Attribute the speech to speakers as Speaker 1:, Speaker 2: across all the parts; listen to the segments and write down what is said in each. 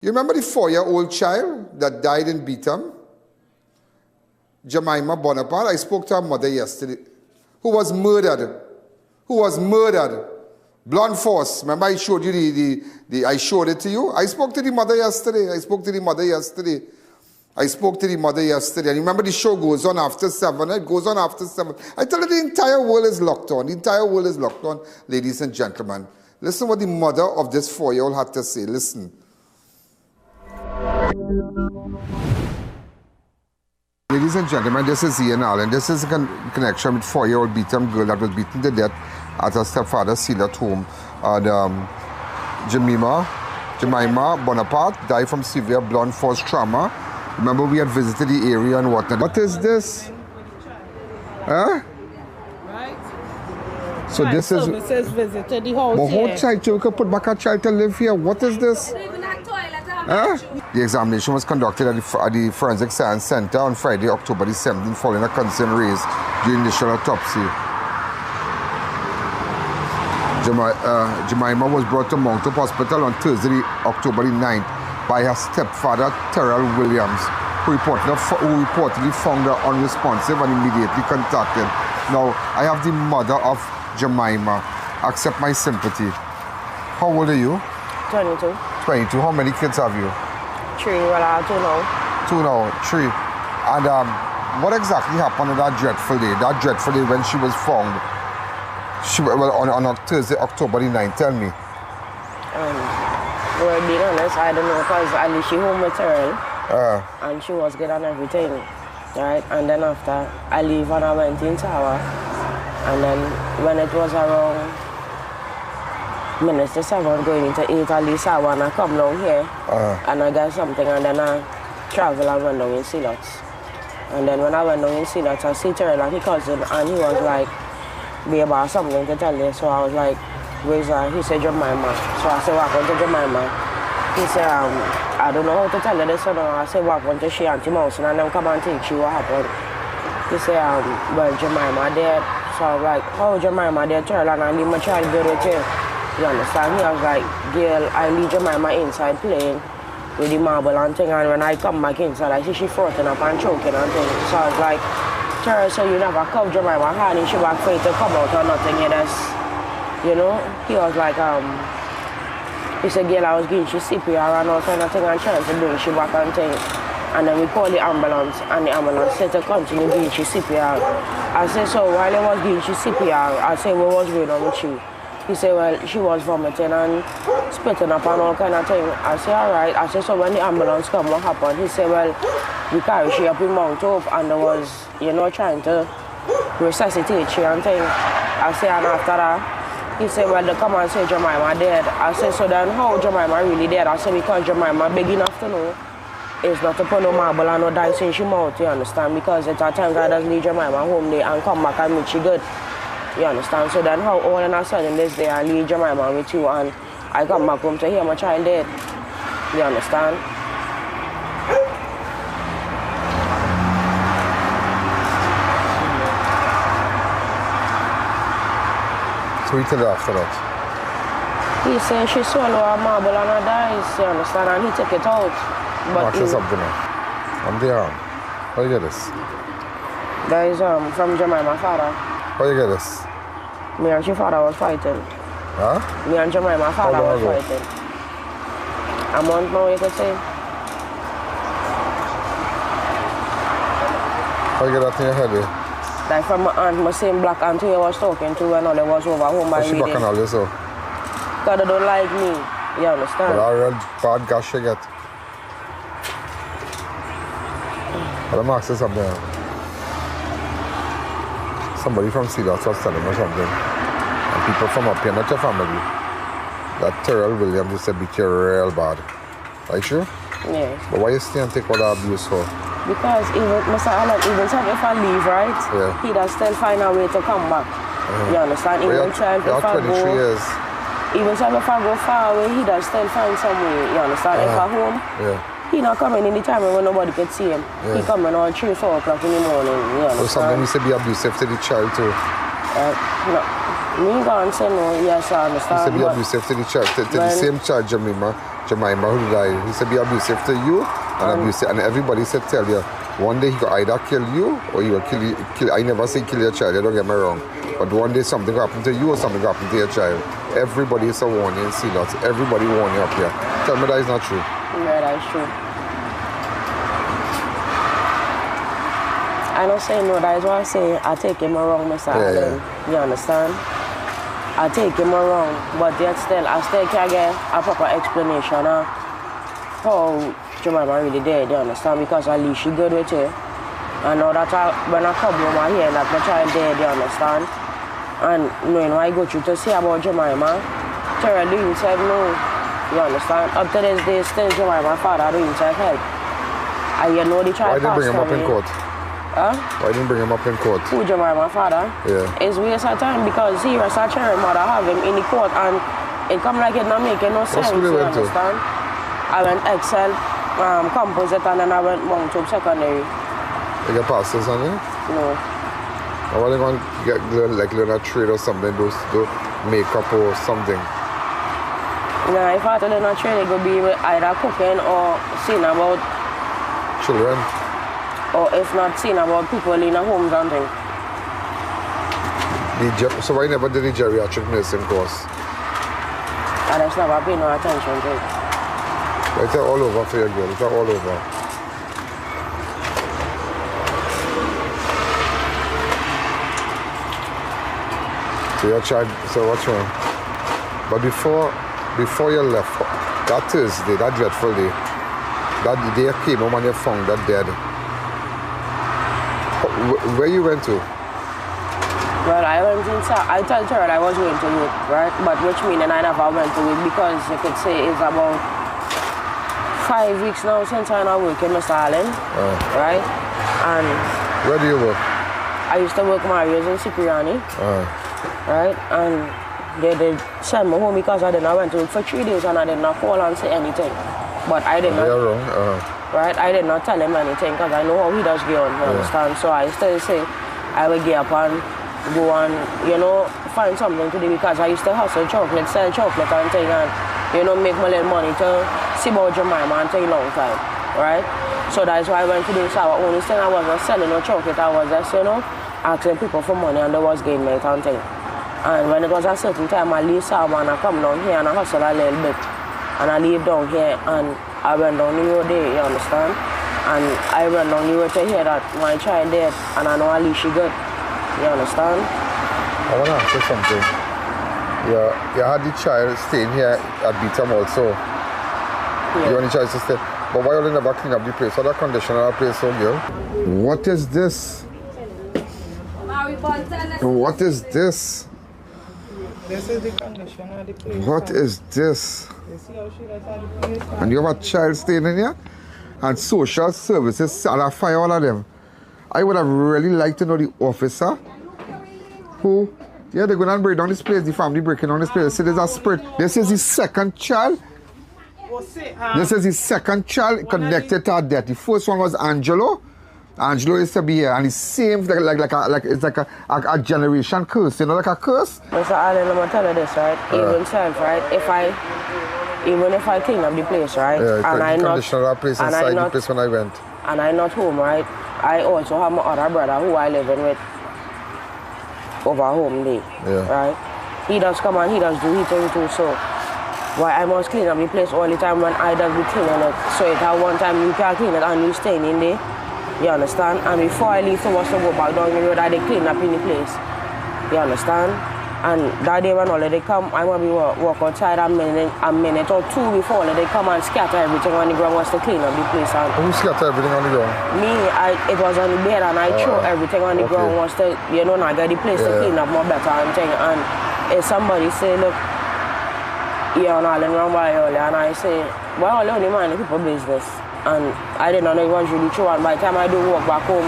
Speaker 1: You remember the 4-year-old child that died in Beetham? Jemimah Bonaparte. I spoke to her mother yesterday, who was murdered. Blunt force. Remember I showed you I showed it to you? I spoke to the mother yesterday. And remember the show goes on after 7. It goes on after 7. I tell you the entire world is locked on. Ladies and gentlemen. Listen what the mother of this 4-year-old had to say. Listen. Ladies and gentlemen, this is I.A.N. and this is a connection with 4-year-old Beetham girl that was beaten to death at her stepfather's Sealat home. And Jemimah Bonaparte died from severe blunt force trauma. Remember, we had visited the area and whatnot. What is this? Huh?
Speaker 2: Right.
Speaker 1: So
Speaker 2: right.
Speaker 1: this is...
Speaker 2: Services visited the house.
Speaker 1: My whole child, you could put back a child to live here. What is this? Huh? The examination was conducted at the Forensic Science Center on Friday, October the 17th, following a concern raised during the initial autopsy. Jemimah was brought to Mountop Hospital on Thursday, October the 9th, by her stepfather, Tyrell Williams, who reportedly found her unresponsive and immediately contacted. Now, I have the mother of Jemimah. Accept my sympathy. How old are you?
Speaker 3: 22.
Speaker 1: 22. How many kids have you?
Speaker 3: 3. Well, I have 2 now.
Speaker 1: 2 now, 3. And what exactly happened on that dreadful day? That dreadful day when she was found? On Thursday, October the 9th. Tell me.
Speaker 3: Well, being honest, I don't know, because I leave she home with Tyrell, and she was good on everything, right? And then after, I leave and I went in tower, and then when it was around minutes to 7, going into 8, at least I want to come down here, and I got something, and then I travel and went down in Sealats. And then when I went down in Sealats, I see Tyrell and his cousin, and he was like, babe, I have something to tell you. So I was like, where's that? He said, Jemimah. So I said, what happened to Jemimah? He said, I don't know how to tell you this. So I said, what happened to she and Mouse? And then come and teach you what happened. He said, well, Jemimah dead. So I was like, oh, Jemimah dead, Tyrell, and I leave my child good with you. You understand? He was like, girl, I leave Jemimah inside playing with the marble and thing, and when I come back inside, I see she frothing up and choking and thing. So I was like, Tyrell, so you never come Jemimah hand and she was afraid to come out or nothing, you know? He was like, he said, girl, I was giving she CPR and all kind of thing and trying to bring she back and thing. And then we called the ambulance, and the ambulance said to continue giving she CPR. I said, so while I was giving she CPR, I said, what was going on with you? He said, well, she was vomiting and spitting up and all kind of thing. I said, all right. I said, so when the ambulance come, what happened? He said, well, we carried she up in Mount Hope, and there was, you know, trying to resuscitate she and thing. I said, and after that, he said, well, they come and say Jemimah dead. I said, so then how Jemimah really dead? I said, because Jemimah big enough to know it's not to put no marble and no dice in she mouth, you understand? Because at times I just leave Jemimah home there and come back and meet she good. You understand? So then how all of a sudden this day I leave Jemimah with you and I come back home to hear my child dead. You understand?
Speaker 1: So he tell her after that?
Speaker 3: He said she swallowed a marble and a dice, you understand, and he took it out. But
Speaker 1: Watch something now. I'm there. How you get this?
Speaker 3: That is from Jemimah's father.
Speaker 1: How you get this?
Speaker 3: Me and your father was fighting.
Speaker 1: Huh?
Speaker 3: Me and Jemimah's father was fighting. A month now, you could say.
Speaker 1: How you get that in your head?
Speaker 3: Like from my aunt, my same black auntie I was talking to when I was over home by me.
Speaker 1: She back on all this, so?
Speaker 3: Because they don't like me. You understand?
Speaker 1: Well, I real bad gosh you get. But I'm asking something. Somebody from Sealat was telling me something. And people from up here, not your family, that Tyrell Williams used to beat you real bad. Right, true?
Speaker 3: Yes.
Speaker 1: But why you stay and take all that abuse for?
Speaker 3: Because even if I leave, right, he does still find a way to come back. You understand? Even if I go, even if I go far away, he does still find some way. You understand? If I'm home, he not coming any time when nobody can see him. He coming on 3, 4 o'clock in the morning. You understand?
Speaker 1: So something used to be abusive to the child too.
Speaker 3: No, me can't say no. Yes, I understand.
Speaker 1: Used to be abusive to the child, to the same child, Jemimah. Jemimah who died. He said be abusive to you and abusive, and everybody said tell you one day he could either kill you or he will kill you. I never say kill your child, don't get me wrong. But one day something will happen to you or something will happen to your child. Everybody is a warning and see that. Everybody warn you up here. Tell me that is not true.
Speaker 3: Yeah, that is true. I don't say no, that is what I say. I take him wrong, Mr. Allen. You understand? I take him wrong, but yet still, I still can't get a proper explanation of how Jemimah really did, you understand? Because at least she good with you. I know that when I come home, I hear that my child dead, you understand? And knowing what I go through to say about Jemimah, Tyrell Williams said no, you understand? Up to this day, still Jemimah's father doing help. And you know the child
Speaker 1: Why didn't bring him up in court?
Speaker 3: Huh?
Speaker 1: Why didn't bring him up in court?
Speaker 3: Who, Jemimah's father?
Speaker 1: Yeah.
Speaker 3: It's waste of time because he was such a mother have him in the court and it come like it not making no sense,
Speaker 1: you
Speaker 3: understand? I went Excel, composite, and then I went Mount Hope Secondary.
Speaker 1: You get passes on it?
Speaker 3: No.
Speaker 1: Or are they going to learn a trade or something, do makeup or something?
Speaker 3: Nah, if I had to learn a trade, it could be either cooking or seeing about
Speaker 1: children.
Speaker 3: Or if not seeing about people in a homes and things.
Speaker 1: So why never did the geriatric nursing course?
Speaker 3: I just never paid no attention to it.
Speaker 1: It's all over for your girl, it's all over. So your child, so what's wrong? But before you left, that Thursday, that dreadful day, that day you came home and you found that dead. Where you went to?
Speaker 3: Well, I went inside. I told her I was going to work, right? But which means I never went to work because you could say it's about 5 weeks now since I'm not working, Mr. Allen, right? And
Speaker 1: where do you work?
Speaker 3: I used to work Mario's in Cipriani, right? And they did send me home because I did not went to work for 3 days and I did not call and say anything. But I did not.
Speaker 1: You're wrong.
Speaker 3: Right? I did not tell him anything because I know how he does get on, you understand? So I still say I will get up and go and, you know, find something to do because I used to hustle chocolate, sell chocolate and thing and, you know, make my little money to see about Jemimah and take a long time, right? So that's why I went to do so. Only thing I wasn't selling no chocolate, I was just, you know, asking people for money and there was game night and thing. And when it was a certain time, I leave Salma and I come down here and I hustle a little bit. And I leave down here and I went down the road there, you understand? And I went down the road to hear that my child dead and I know at least she good. You understand?
Speaker 1: I want to ask you something. You had the child staying here at Beetham also. Yeah. You want the child to stay. But why you never clean up the place? What the condition of the place so girl? What is this? What is this?
Speaker 2: This is the condition of the place.
Speaker 1: What is this?
Speaker 2: You see how she left the place?
Speaker 1: And you have a child staying in here? And social services, and I fire all of them. I would have really liked to know the officer who, yeah, they're going to break down this place, the family breaking down this place. They say there's a spirit. This is his second child. This is his second child connected to her death. The first one was Angelo. Angelo used to be here, and it seems it's like a generation curse, you know, like a curse.
Speaker 3: Mr. Allen, I'm gonna tell you this, right? Even self, right? Even if I clean up the place, right?
Speaker 1: Yeah,
Speaker 3: and I not
Speaker 1: condition of that place inside the place when I went.
Speaker 3: And I'm not home, right? I also have my other brother who I living with over home day, right? He does come and he does do his thing too, so why I must clean up the place all the time when I does be cleaning it. So it had one time you can clean it and you staying in there. You understand? And before I leave to go back down the road, I did clean up in the place. You understand? And that day when all they come, I want to walk outside a minute or two before they come and scatter everything on the ground was to clean up the place. And
Speaker 1: who scatter everything on the ground?
Speaker 3: Me, it was on the bed and I threw everything on the ground was to, you know, not get the place to clean up more better and thing. And if somebody say, look, you're not in around by early, and I say, well, I only mind the people business. And I did not know it was really true. And by the time I do walk back home,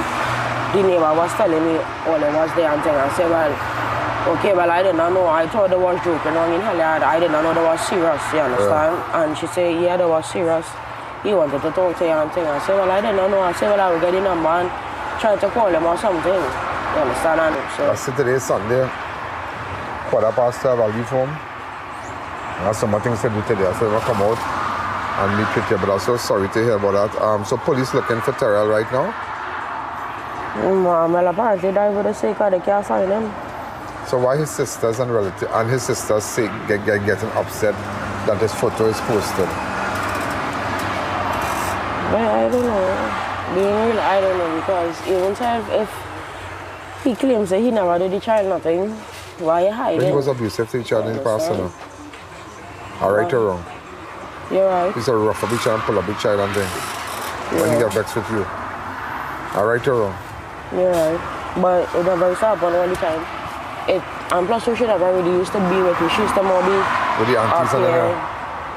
Speaker 3: the neighbor was telling me all it was there and thing. I said, well, okay, well, I did not know. I thought they was joking on in hell. I did not know they was serious, you understand? And she said, yeah, they was serious. He wanted to talk to you and thing. I said, well, I did not know. I said, well, I will get the number and try to call him or something. You understand? And so
Speaker 1: I said today, Sunday, 12:15, I'll leave home. I have some more things to do today. I said, I'll come out. And me pity, but I'm so sorry to hear about that. So police looking for Tyrell right now?
Speaker 3: Well, apparently died for the sake of they can't find him.
Speaker 1: So why his sisters and relatives and his sisters say, getting upset that his photo is posted?
Speaker 3: Well, I don't know. Being real, I don't know, because even if he claims that he never did the child nothing, why you hiding?
Speaker 1: But he was abusive to the child in the past, you know. All right or wrong?
Speaker 3: You're right.
Speaker 1: He's a rough up the child and pull up the child and thing. When he get vexed with you. All right or wrong?
Speaker 3: You're right. But it never stopped all the time. And plus we should have already used to be with me. She used to more be
Speaker 1: with the aunties and them.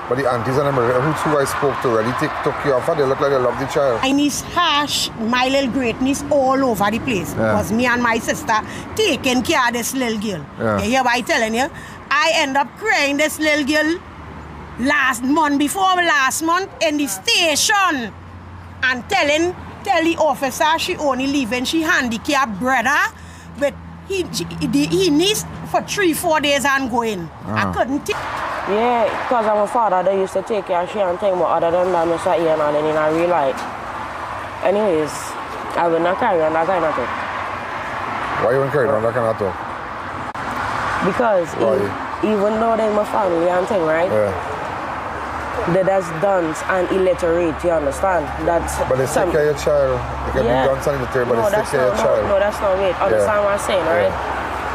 Speaker 1: But the aunties and them, who I spoke to already took you off and they look like they love the child.
Speaker 4: My niece Hash, my little great niece, all over the place.
Speaker 1: Yeah.
Speaker 4: Was me and my sister taking care of this little girl.
Speaker 1: Yeah.
Speaker 4: You hear what I'm telling you? I end up crying this little girl before last month in the station and tell the officer she only leaving she handicapped brother but he needs for 3-4 days and going. I couldn't take.
Speaker 3: Yeah, because I'm a father, they used to take care of she and thing, but other than that, Mr. A.N. and then I realized. Anyways, I will not carry on that kind of thing.
Speaker 1: Why you won't carry on that kind of talk?
Speaker 3: Because even though they're my family and thing, right?
Speaker 1: Yeah.
Speaker 3: They're just dunce and illiterate, you understand?
Speaker 1: But they take care of your child. They can be dunce and illiterate, but they take care of your child.
Speaker 3: No, that's not it. Understand what I'm saying, right?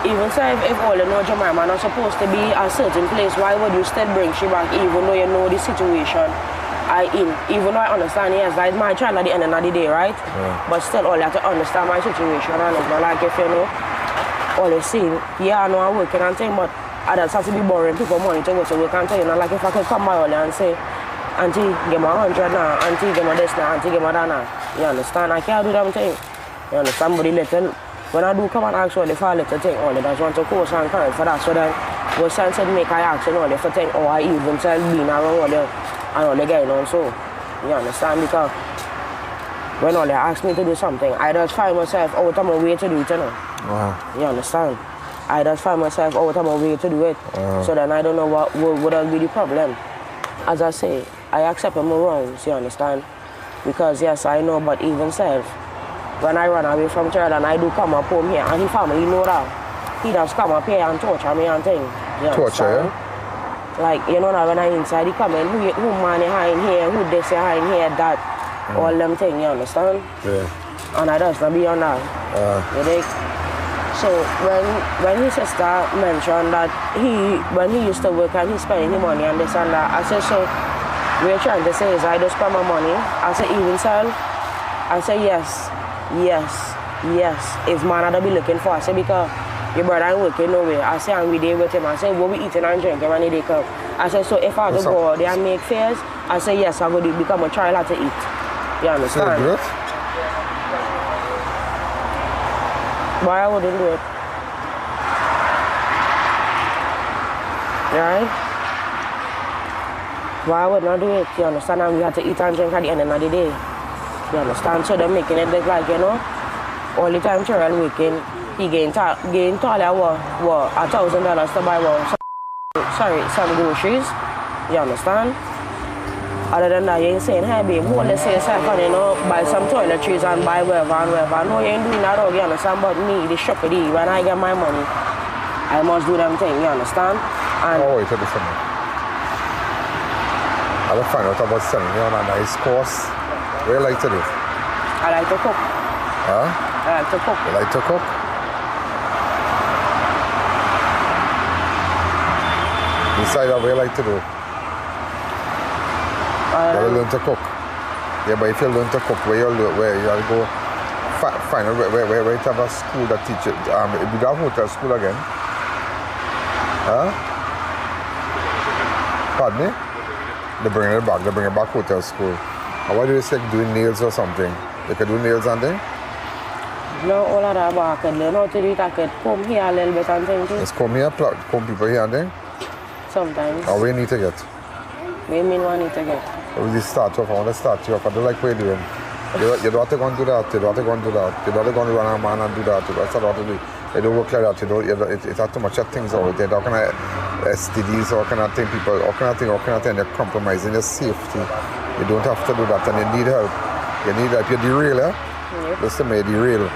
Speaker 3: Even so, if all you know Jemimah not supposed to be a certain place, why would you still bring she back even though you know the situation I.A.N? Even though I understand, yes, that's my child at the end of the day, right?
Speaker 1: Yeah.
Speaker 3: But still, all you have to understand my situation and it's not like if you know, all you see, yeah, I know I'm working and thing, but I just have to be borrowing people money to go to work and thing. You know, like if I could come by all and say, Auntie, give me 100 now, Auntie, give me this now, Auntie, give me that now. You understand? I can't do that thing. You understand? But the little, when I do come and ask all the for a little thing, all they just want to course and current for that. So then, what sense it make I ask all the for thing, or I even tell being around all the, and all the going on so. You understand? Because when all they ask me to do something, I just find myself out of my way to do it, you know. You understand? I just find myself out of my way to do it. So then I don't know what would be the problem. As I say, I accept my wrongs, you understand? Because yes, I know, but even self, when I run away from Tyrell and I do come up home here, and his family know that, he does come up here and torture me and things.
Speaker 1: Torture, yeah?
Speaker 3: Like, you know that when I inside, he come in, who man behind here, who this behind here, that, all them things, you understand?
Speaker 1: Yeah.
Speaker 3: And I just not be on that. You dig? So when his sister mentioned that when he used to work and he's spending the money and this and that, I said, so what you're trying to say is I just spend my money? I said, even sell? I said, yes. If man I'd be looking for, I said, because your brother ain't working nowhere. I said, and we there with him. I said, what we eating and drinking when they come? I said, so if I have to go out there and make fares, I said, yes, I'm going to become a child to eat. You understand?
Speaker 1: So
Speaker 3: Why I wouldn't do it? Right? Why I would not do it? You understand? And we had to eat and drink at the end of the day. You understand? So they're making it look like, you know, all the time Tyrell working, he gain taller what $1,000 to buy some groceries. You understand? Other than that, you ain't saying, hey babe, hold let's say yourself and you know, buy some toiletries and buy whatever and whatever. No, you ain't doing that all, you understand? But me, the shoppity, when I get my money, I must do them things, you understand? And
Speaker 1: wait a minute. I will find out about selling you on a nice course. What do you like to do?
Speaker 3: I like to cook.
Speaker 1: Huh?
Speaker 3: I like to cook.
Speaker 1: You like to cook? Decide what you like to do. You learn to cook. Yeah, but if you learn to cook, where you go find out where you have a school that teaches. If you have hotel school again. Huh? Pardon me? They bring it back hotel school. And why do you say doing nails or something? You can do nails and things?
Speaker 3: No, all of that, but I can learn how to do it. I can comb here a little bit and things too.
Speaker 1: Just comb here, comb people here and things?
Speaker 3: Sometimes.
Speaker 1: Or where you need to get?
Speaker 3: What do you mean what I need to get?
Speaker 1: I want to start you off. I don't like what you're doing. You don't have to go and do that. You don't have to go and do that. You don't have to go and run a man and do that. That's not what to do. You don't work like that. It's not too much of things over there. STDs, all kind of thing, people, all kind of thing, and you're compromising your safety. You don't have to do that, and you need help. You need help. You're derailed, eh?
Speaker 3: Yep.
Speaker 1: Listen, you're derailed.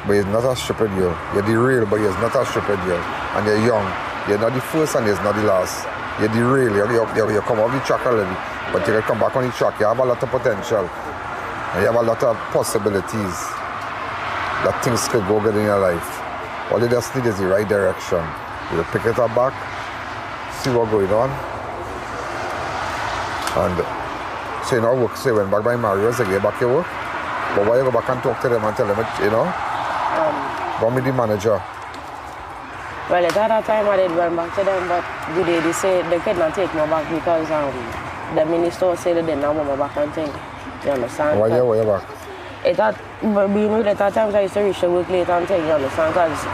Speaker 1: But you're not a stupid girl. You're derailed, but you're not a stupid girl. And you're young. You're not the first and you're not the last. You're derailed. You come off the track already. But you can come back on the track. You have a lot of potential. And you have a lot of possibilities that things could go good in your life. All you just need is the right direction. You will pick it up back, see what's going on. And so you know, work, so you went back by Mario's, they get back your work. But why you go back and talk to them and tell them, you know? Go meet the manager.
Speaker 3: Well, at that time I did went back to them, but they say they could not take me back because the minister said they didn't want me back and thing. You understand?
Speaker 1: Why you back?
Speaker 3: Being with at that time I used to reach the work late and thing, you understand? Because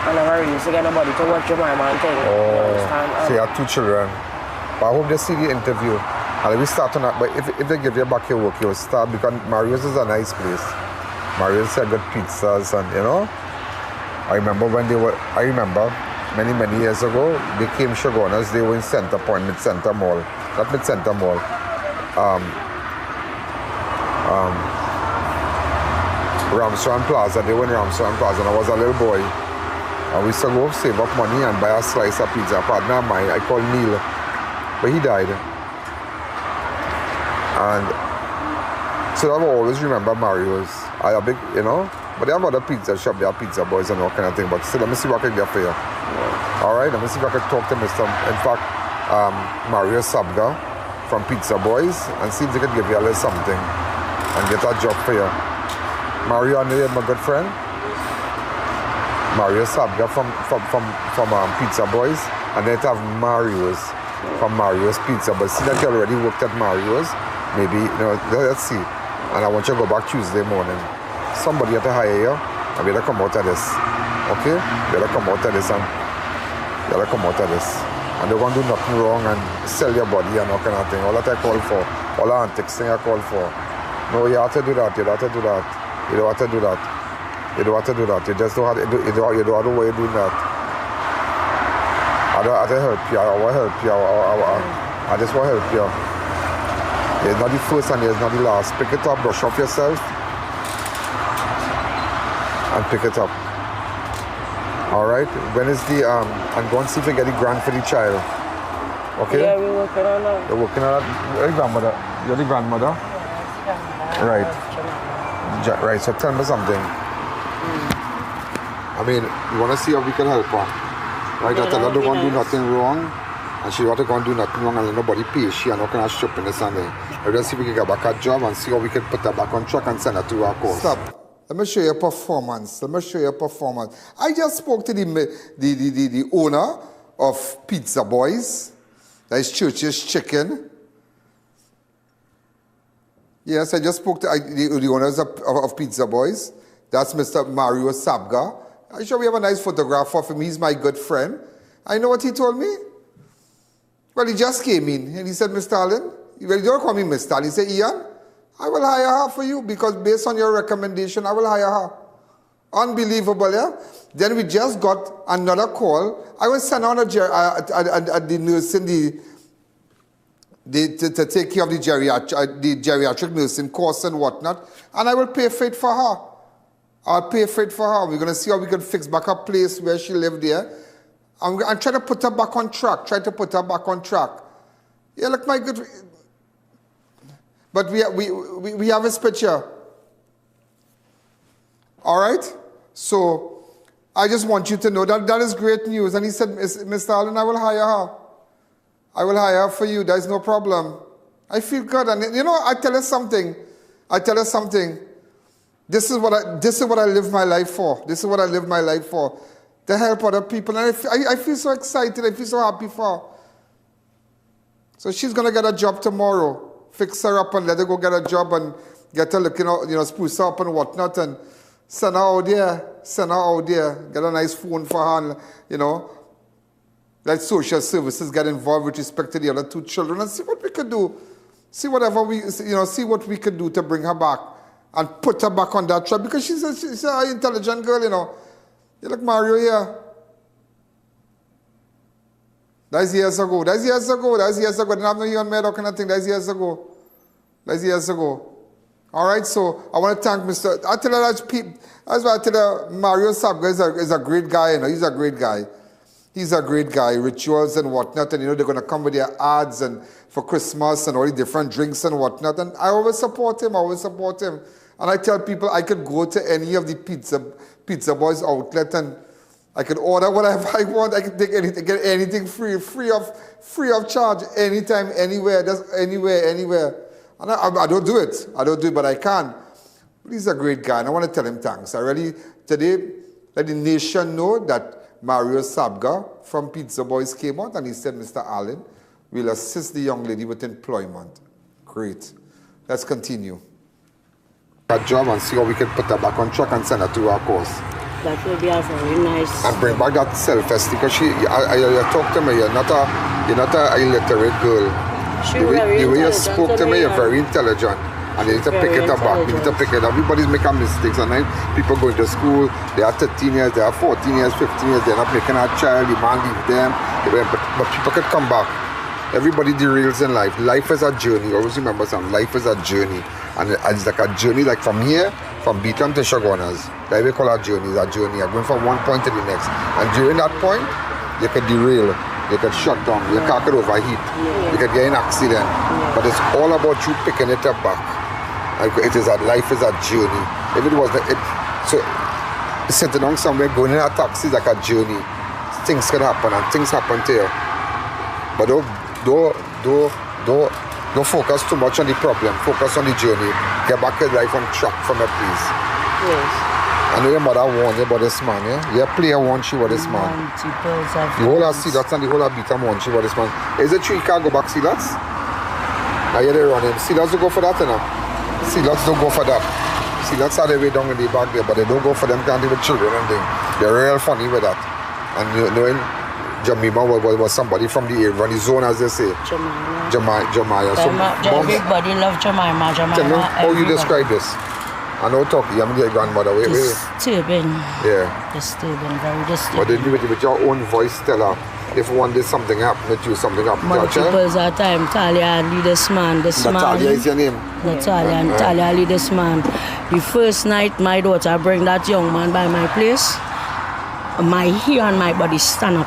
Speaker 3: I never really used to get nobody to watch Jemimah and thing.
Speaker 1: Oh,
Speaker 3: you understand?
Speaker 1: So you have 2 children. But I hope they see the interview. And we start on that, but if they give you back your work, you'll start, because Mario's is a nice place. Mario's had good pizzas, and you know, I remember many, many years ago, they came Shogunas, they were in Center Point, Mid-Center Mall. Not Mid-Center Mall. Ramshawn Plaza, they were in Ramshawn Plaza, and I was a little boy. And we used to go save up money and buy a slice of pizza. A partner of mine, I called Neil, but he died. And so I will always remember Mario's. I have big, you know, but they have other pizza shop, they have pizza boys and all kind of thing. But still, let me see what I can get for you. All right, let me see if I can talk to Mr. In fact, Mario Sabga from Pizza Boys, and see if they can give you a little something and get a job for you. Mario, I know you're my good friend. Mario Sabga from Pizza Boys, and then have Mario's from Mario's Pizza. But see that you already worked at Mario's. Maybe, you know, let's see. And I want you to go back Tuesday morning. Somebody have to hire you, and we gotta come out of this. Okay? We gotta come out of this, and we gotta come out of this. And they're gonna do nothing wrong and sell your body and all kind of thing. All that I call for. All the antics thing I call for. No, you have to do that. You don't have to do that. You don't have to do that. You don't have to do that. You just don't have to do, you don't have the way you're doing that. I don't have to help you. I want to help you. I just want to help you. It's not the first and it's not the last. Pick it up, brush off yourself, and pick it up. All right. When is the and go and see if you get the grant for the child. Okay.
Speaker 3: Yeah, we're working on that.
Speaker 1: You're working on that. You're the grandmother. You're the grandmother. Right. Right. So tell me something. I mean, you want to see how we can help her. Right. I tell her don't want to do nothing wrong. And she want to go and do nothing wrong and let nobody pay. She and all kind of stupidness and let's see if we can get back a job and see how we can put her back on track and send her to our course. Stop. Let me show you a performance. Let me show you a performance. I just spoke to the owner of Pizza Boys. That is Church's Chicken. Yes, I just spoke to the owners of Pizza Boys. That's Mr. Mario Sabga. I'm sure we have a nice photograph of him. He's my good friend. I know what he told me. Well, he just came in and he said, Mr. Allen, well, you don't call me Mr. Allen. He said, Ian, I will hire her for you because based on your recommendation, I will hire her. Unbelievable, yeah? Then we just got another call. I will send on the nursing, to take care of the geriatric nursing course and whatnot, and I will pay for it for her. I'll pay for it for her. We're going to see how we can fix back a place where she lived there. I'm trying to put her back on track. Yeah, look, my good. But we have his picture. All right? So I just want you to know that that is great news. And he said, Mr. Allen, I will hire her. I will hire her for you. There's no problem. I feel good. And you know, I tell her something. This is what I live my life for. To help other people. And I feel so excited. I feel so happy for her. So she's going to get a job tomorrow. Fix her up and let her go get a job and get her looking out, spruce her up and whatnot, and send her out there. Get a nice phone for her, and, let social services get involved with respect to the other 2 children and see what we could do. See what we could do to bring her back and put her back on that track, because she's an intelligent girl, You look Mario here. That's years ago. That's years ago. That's years ago. Didn't have no human made kind of thing. That's years ago. That's years ago. All right, so I want to thank Mr. I tell you that's why I tell you Mario Sabga is a great guy. You know, he's a great guy. He's a great guy. Rituals and whatnot, and you know they're going to come with their ads and for Christmas and all the different drinks and whatnot. And I always support him. I always support him. And I tell people I could go to any of the Pizza Boys outlet and I could order whatever I want. I could take anything, get anything free of charge, anytime, anywhere, just anywhere. And I don't do it. I don't do it, but I can. But he's a great guy, and I want to tell him thanks. I really, today, let the nation know that Mario Sabga from Pizza Boys came out, and he said, Mr. Allen, we'll assist the young lady with employment. Great. Let's continue. That job and see how we can put her back on track and send her to our course.
Speaker 3: That will be a very nice.
Speaker 1: And bring back that self-esteem, because you talk to me, you're not a illiterate girl. The way you spoke to me, you're very intelligent. And you need to pick it up back. You need to pick it up. Everybody's making mistakes. And then people go to school, they are 13 years, they are 14 years, 15 years, they're not making a child, the man leave them. But people could come back. Everybody derails in life. Life is a journey. Always remember something. Life is a journey. And it's like a journey, like from here, from Beetham to Shagonas. That we call a journey. It's a journey. You're going from one point to the next. And during that point, you can derail. You can shut down, your car could overheat, you could get in an accident. But it's all about you picking it up back. Life is a journey. If it was so sitting down somewhere, going in a taxi is like a journey. Things can happen and things happen to you. But don't focus too much on the problem. Focus on the journey. Get back your life on track from it, please.
Speaker 3: Yes.
Speaker 1: I know your mother warned you about this man, yeah? Your player warned you about this man. The whole of Sealots and the whole of Beetham warned you about this man. Is it true you can't go back Sealots? Now you're there running. Sealots don't go for that, you know? Sealots don't go for that. Sealots are the way down in the back there, but they don't go for them, can't do with children and things. They're real funny with that. And knowing Jemimah was somebody from the area, from the zone, as they say. Jemimah. So,
Speaker 3: everybody loves Jemimah.
Speaker 1: Tell me how you describe this. I know talk, you haven't your grandmother.
Speaker 3: Disturbing.
Speaker 1: Yeah.
Speaker 3: Disturbing, very disturbing.
Speaker 1: But then with your own voice tell her, if one day something happened with you, something happened to her child.
Speaker 3: Multiples at time, Talia lead this man.
Speaker 1: Natalia is your name?
Speaker 3: Natalia and Talia lead this man. The first night my daughter bring that young man by my place, my hair and my body stand up.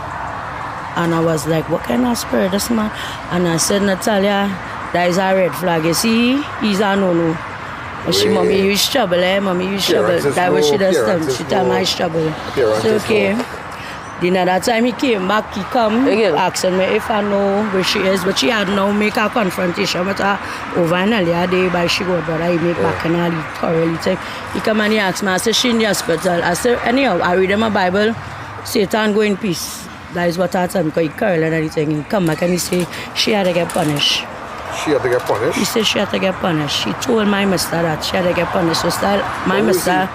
Speaker 3: And I was like, what kind of spirit this man? And I said, Natalia, that is a red flag. You see, he's a no-no. She, mommy, you trouble, mommy, you trouble. That's what she does them. She tell me I trouble. So, okay. Then at that time he came back, he come, asking me if I know where she is. But she had now make a confrontation with her over an earlier day by she go, but I make back and all, he thoroughly take. He come and he asked me, I said, she in the hospital. I said, anyhow, I read in my Bible, Satan go in peace. That is what I tell him, because he curl and everything. He come back and he say, she had to get punished.
Speaker 1: She had to get punished?
Speaker 3: He said she had to get punished. She told my mister that she had to get punished. So my mister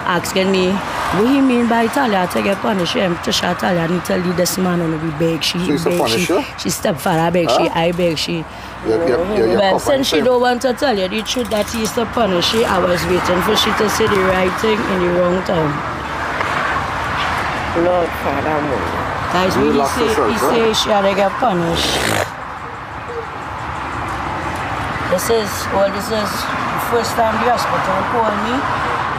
Speaker 3: asking me, what he mean by Talia to get punished? She to shot Talia and he tell you this man on we beg. She beg, she stepfather beg, I beg, Well, since she don't want to tell you the truth that he is to punish she, I was waiting for she to say the right thing in the wrong time. Lord Father Moon. Guys, he say she had to get punished. This is the first time the hospital called me.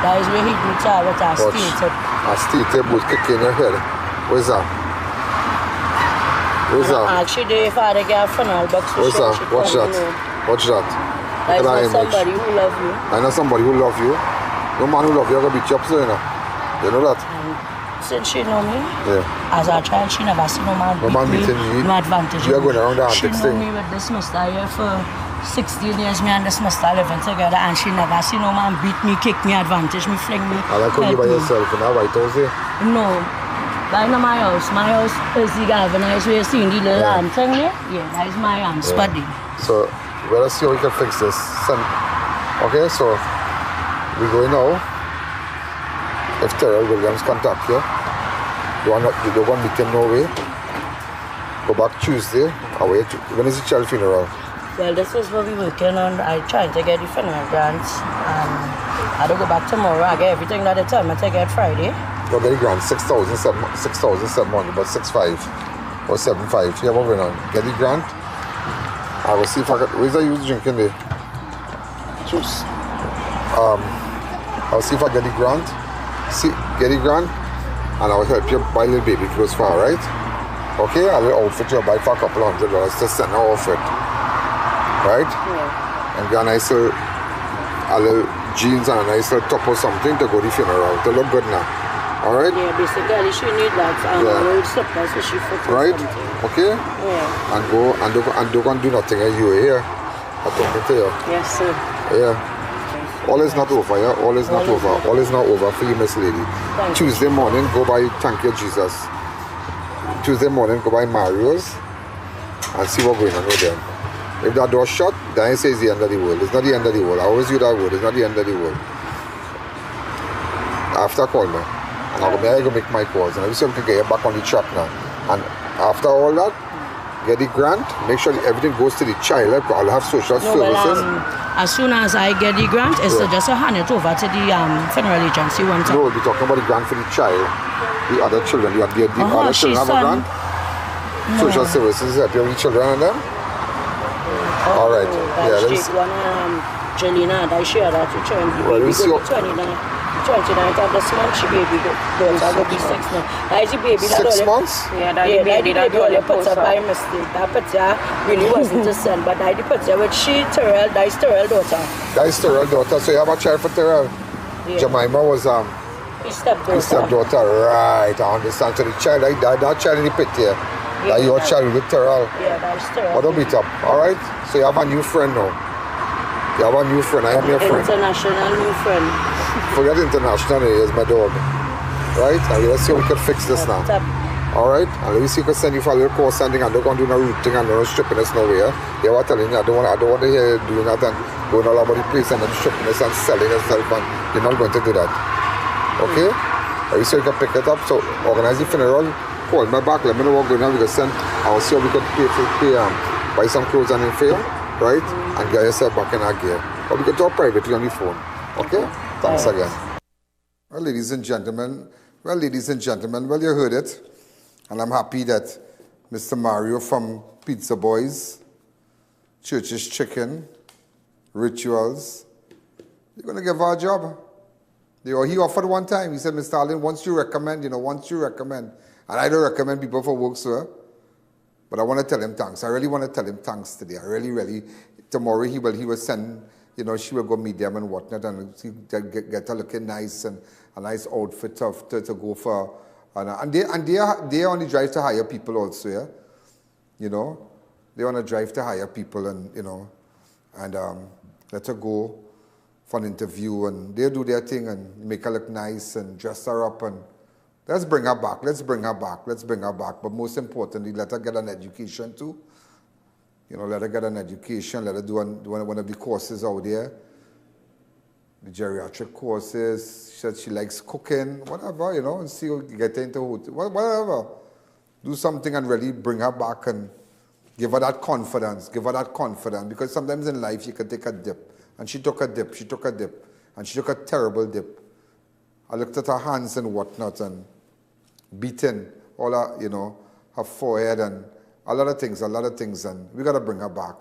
Speaker 3: That is where he do tell what I stated.
Speaker 1: I stated would kick in your head. Where's that? Where's that?
Speaker 3: Actually, if I get a funnel box for
Speaker 1: where's that? Watch that. Watch that.
Speaker 3: That is somebody who love you.
Speaker 1: I know somebody who love you. No man who love you, I'm going to beat you up, so you know. You know that?
Speaker 3: Since she know me,
Speaker 1: yeah.
Speaker 3: As a child, she never seen no man beat me. No advantage.
Speaker 1: You're going around the antics thing.
Speaker 3: She know me with this mister here for 16 years, me and this mister living together, and she never seen no man beat me, kick me, advantage me, fling me.
Speaker 1: I like how you by yourself in that White House here?
Speaker 3: No, that's not my house. My house is the galvanized where you see the little arm thing here. Yeah, that is my arm, spuddy.
Speaker 1: So, let us see how we can fix this. Okay, so, we're going now. If Tyrell Williams contact you, you don't want to meet him no way. Go back Tuesday. When is the child funeral?
Speaker 3: Well, this is what we're working on. I trying to get the funeral grants. I don't go back tomorrow. I get everything that they tell me to get Friday.
Speaker 1: Go get the grant, 6,000, but 6,500. or 7.5. Yeah, what going on? Get the grant. I will see if I can. Where's the use drinking there?
Speaker 3: Juice.
Speaker 1: I'll see if I get the grant. See, get the grant, and I'll help you buy little baby clothes for her, right? Okay, a little outfit you'll buy for a couple $100 to send her outfit. Right?
Speaker 3: Yeah.
Speaker 1: And get a nice little, jeans and a nice little top or something to go to the funeral. To look good now. Alright?
Speaker 3: Yeah, basically she need that old slippers so she fit
Speaker 1: right? Okay?
Speaker 3: Yeah.
Speaker 1: And go and don't do nothing and you here. I'm talking to you.
Speaker 3: Yes, sir.
Speaker 1: Yeah. All is not over, yeah? All is not over. All is not over for you, Miss Lady. Tuesday morning, go by Thank You Jesus. Tuesday morning, go by Mario's and see what's going on with them. If that door shut, then it says the end of the world. It's not the end of the world. I always use that word. It's not the end of the world. After call me. And I'm going to make my calls. And I wish I can get you back on the track now. And after all that, get the grant. Make sure everything goes to the child. I'll have social services.
Speaker 5: As soon as I get the grant, it's just to hand it over to the funeral agency.
Speaker 1: No, we'll be talking about the grant for the child. The other children. The other children have a grant. No. Social services help you with the children and them. All right. Yeah, let me see.
Speaker 3: Jelena, I share that to turn the baby go to 29th of this month, she baby daughter will be 6 months. That is the baby
Speaker 1: 6 months?
Speaker 3: Yeah, that the baby that only put up by mistake. That picture really wasn't to send, but that the picture with Tyrell, that is Tyrell daughter.
Speaker 1: That is Tyrell daughter. So you have a child for Tyrell? Yeah. Jemimah was
Speaker 5: his stepdaughter.
Speaker 1: His stepdaughter, right. I understand. So the child, that child in the picture, that your child with Tyrell.
Speaker 5: Yeah, that is Tyrell.
Speaker 1: But don't beat up, alright? So you have a new friend now. You have a new friend. I am your friend.
Speaker 5: International new friend.
Speaker 1: Forget international, is my dog. Right? And let's see how we can fix this now. Alright? And let me see if we can send you for a little course sending and don't go and do no rooting and no stripping us nowhere. You know what I'm telling you? I don't want to hear you doing that and going all over the place and then stripping us and selling yourself, and you're not going to do that. Okay? Let me see if we can pick it up. So organize the funeral, call me back, let me know what's going on. We can send, I will see how we can buy some clothes and info, right? And get yourself back in our gear. Or we can talk privately on the phone. Okay? Thanks again. Well, ladies and gentlemen, well, you heard it. And I'm happy that Mr. Mario from Pizza Boys, Church's Chicken, Rituals, you're going to give her a job. He offered one time. He said, Mr. Allen, once you recommend. And I don't recommend people for work, sir. But I want to tell him thanks. I really want to tell him thanks today. I really, tomorrow he will send, she will go meet them and whatnot and get her looking nice and a nice outfit to go for. And they are on the drive to hire people also, yeah? They're on a drive to hire people and, let her go for an interview and they do their thing and make her look nice and dress her up and let's bring her back. But most importantly, let her get an education too. Let her get an education. Let her do one of the courses out there. The geriatric courses. She said she likes cooking, whatever, and see her get into whatever. Do something and really bring her back and give her that confidence. Because sometimes in life you can take a dip. And she took a dip. And she took a terrible dip. I looked at her hands and whatnot and beaten all her, her forehead and a lot of things, and we got to bring her back.